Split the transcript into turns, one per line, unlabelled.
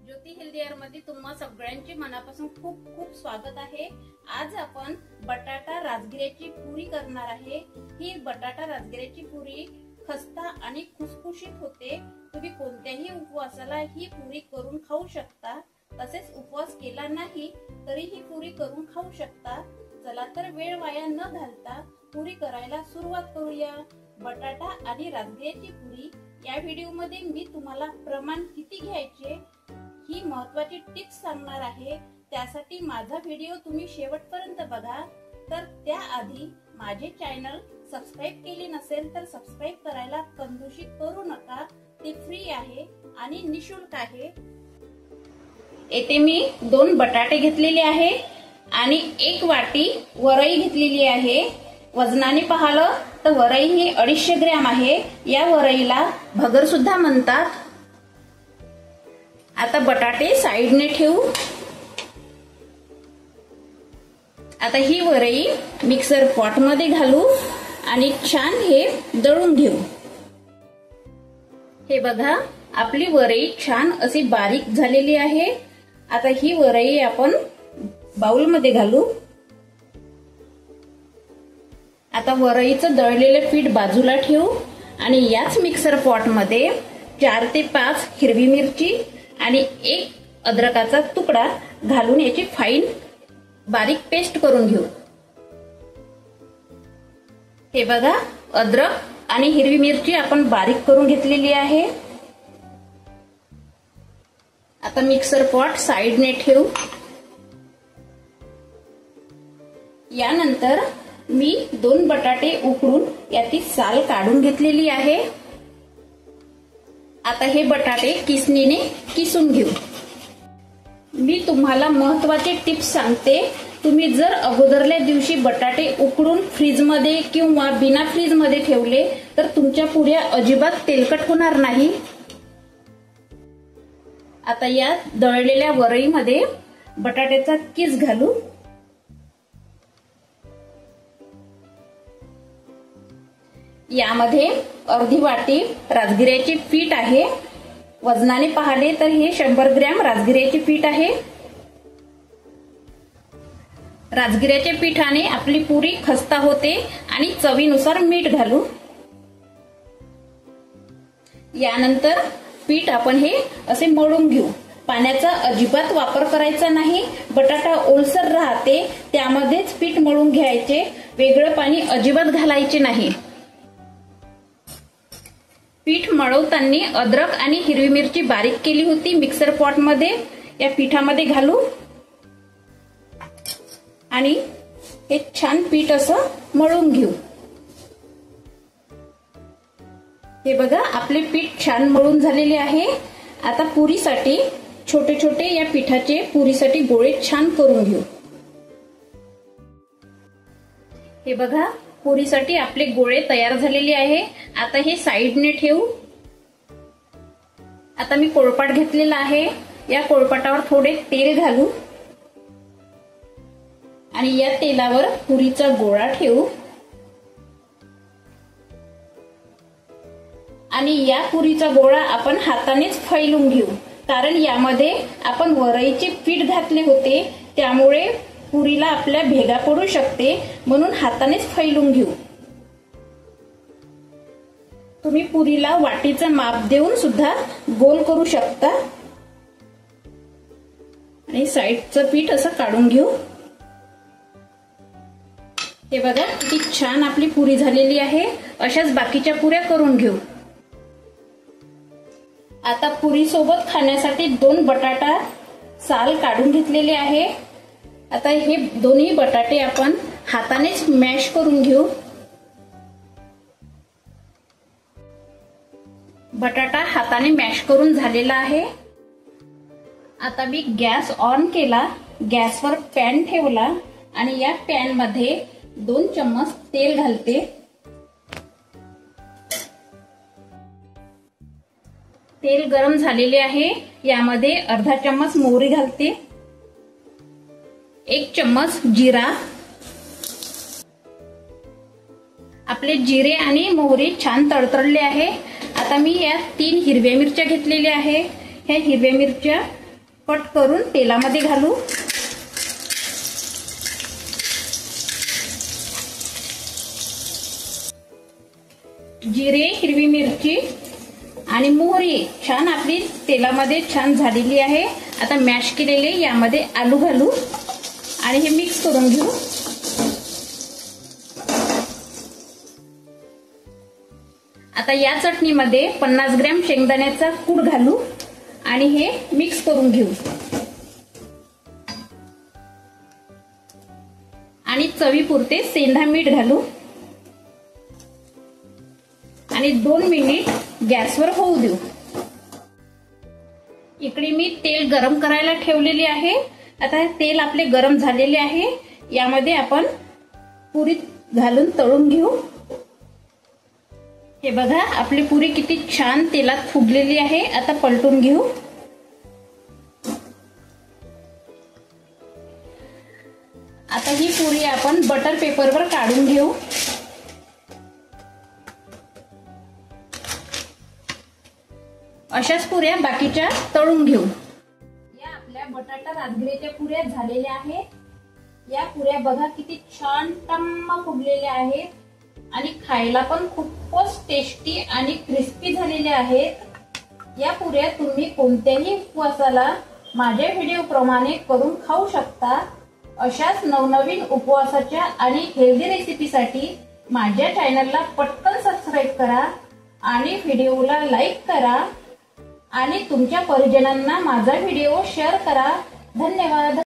ज्योती healthy air मध्ये तुम्हा सगळ्यांचे मनापासून खूप खूप स्वागत आहे। आज आपण बटाटा राजगिऱ्याची पुरी करणार आहे। ही बटाटा राजगिऱ्याची पुरी खस्ता आणि खुसखुशीत होते। तुम्ही कोणत्याही उपवासाला ही पुरी करून खाऊ शकता। तसेच उपवास केला नाही तरी ही पुरी करून खाऊ शकता। चला तर वेळ वाया न घालता पुरी करायला सुरुवात करूया। बटाटा आणि राजगिऱ्याची पुरी या व्हिडिओ मध्ये मी तुम्हाला प्रमाण किती घ्यायचे ही महत्त्वाची टिप्स सांगणार आहे। त्यासाठी माझा व्हिडिओ तुम्ही शेवटपर्यंत बघा। तर त्याआधी माझे चॅनल सबस्क्राइब केले नसेल तर सबस्क्राइब करायला कंजूसी करू नका। ते फ्री आहे आणि निशुल्क आहे। येथे मी 2 बटाटे घेतलेले आहे आणि 1 वाटी वरई घेतलेली आहे। वजनाने पाहिलं तर वरई ही 250 ग्रॅम आहे। या वरईला भगर सुद्धा म्हणतात। आता बटाटे साइडने ठेवू। आता ही वरई मिक्सर पॉट मध्ये घालू आणि छान हे दळून घेऊ। हे बघा आपली वरई छान अशी बारीक झालेली आहे। आता ही वरई आपण बाउल मध्ये घालू। आता वरईचं दळलेलं पीठ बाजूला ठेवू आणि याच मिक्सर पॉट मध्ये 4 ते 5 हिरवी मिरची आणि 1 अद्रकाचा तुकडा घालून याची फाईन बारीक पेस्ट करून घेऊ। हे बघा अद्रक आणि हिरवी मिरची आपण बारीक करून घेतलेली आहे। आता मिक्सर पॉट साइडने ठेवू। यानंतर मी 2 बटाटे उकडून याची साल काढून घेतलेली आहे। आता हे बटाटे किसणीने किसून घेऊ। मी तुम्हाला महत्त्वाचे टिप्स सांगते। तुम्ही जर अगोदरल्या दिवशी बटाटे उकडून फ्रीज मध्ये किंवा बिना फ्रीज मध्ये ठेवले तर तुमच्या पुऱ्या अजिबात तेलकट होणार नाही। आता या दळलेल्या वरईमध्ये बटाट्याचा किस घालू। यामध्ये अर्धी वाटी राजगिऱ्याचे पीठ आहे। वजनाने पाहिले तर हे 100 ग्रॅम राजगिऱ्याचे पीठ आहे। राजगिऱ्याच्या पीठाने आपली पुरी खस्ता होते आणि चवीनुसार मीठ घालू। यानंतर पीठ आपण हे असे मळून घेऊ। पाण्याचा अजिबात वापर करायचा नाही। बटाटा ओलसर राहते त्यामध्येच पीठ मळून घ्यायचे। वेगळं पाणी अजिबात घालायचे नाही। पीठ मळवताना अद्रक आणि हिरवी मिरची बारीक केली होती मिक्सर पॉट मध्ये या पिठामध्ये घालू आणि हे छान पीठ असं मळून घेऊ। हे बघा आपले पीठ छान मळून झालेले आहे। आता पुरीसाठी छोटे छोटे या पिठाचे पुरीसाठी गोळे छान करून घेऊ। हे बघा पुरीसाठी आपले गोळे तयार झालेले आहे। आता हे साइडने ठेवू। आता मी पोळपाट घेतलेला आहे। या पोळपाटावर थोडे तेल घालू आणि या तेलावर पुरीचा गोळा ठेवू आणि या पुरीचा गोळा आपण हातानेच फैलून घेऊ। कारण यामध्ये आपण वरईचे पीठ घातले होते त्यामुळे पुरीला आपल्या भेगा पडू शकते, म्हणून हातानेच फैलून घेऊ। तुम्ही पुरीला वाटीचं माप देऊन सुद्धा गोल करू शकता आणि साइडचं पीठ असं काढून घेऊ। हे बघा किती छान आपली पुरी झालेली आहे। अशाच बाकीच्या पुऱ्या करून घेऊ। आता पुरी सोबत खाण्यासाठी 2 बटाटा साल काढून घेतलेले आहे। आता हे दोन्ही बटाटे आपण हातानेच मॅश करून घेऊ। बटाटा हाताने मॅश करून झालेला आहे। आता मी गॅस ऑन केला, गॅसवर पॅन ठेवला आणि या पॅन मध्ये 2 चम्मच तेल घालते। तेल गरम झालेले आहे, यामध्ये अर्धा चम्मच मोहरी घालते, 1 चम्मच जिरा। आपले जिरे आणि मोहरी छान तडतडले आहे। आता मी यात 3 हिरव्या मिरच्या घेतलेल्या आहे। ह्या हिरव्या मिरच्या कट करून तेलामध्ये घालू। जिरे, हिरवी मिरची आणि मोहरी छान आपली तेलामध्ये छान झालेली आहे। आता मॅश केलेले यामध्ये आलू घालू आणि हे मिक्स करून घेऊ। आता या चटणीमध्ये 50 ग्रॅम शेंगदाण्याचा कूट घालू आणि हे मिक्स करून घेऊ आणि चवीपुरते सेंधा मीठ घालू आणि 2 मिनिट गॅसवर होऊ देऊ। इकडे मी तेल गरम करायला ठेवलेले आहे। आता तेल आपले गरम झालेले आहे, यामध्ये आपण पुरी घालून तळून घेऊ। हे बघा आपली पुरी किती छान तेलात फुगलेली आहे। आता पलटून घेऊ। आता ही पुरी आपण बटर पेपरवर काढून घेऊ। अशाच पुऱ्या बाकीच्या तळून घेऊ। या आपल्या बटाटा राजगिऱ्याच्या पुऱ्या झालेल्या आहेत। या पुऱ्या बघा किती छान टम्म फुगलेल्या आहेत आणि खायला पण खूपच टेस्टी आणि क्रिस्पी झालेल्या आहेत। या पुऱ्या तुम्ही कोणत्याही उपवासाला माझ्या व्हिडिओ प्रमाणे करून खाऊ शकता। अशाच नवनवीन उपवासाच्या आणि हेल्दी रेसिपीसाठी माझ्या चॅनलला पटकन सबस्क्राइब करा आणि व्हिडिओला लाईक करा आणि तुमच्या परिजनांना माझा व्हिडिओ शेअर करा। धन्यवाद।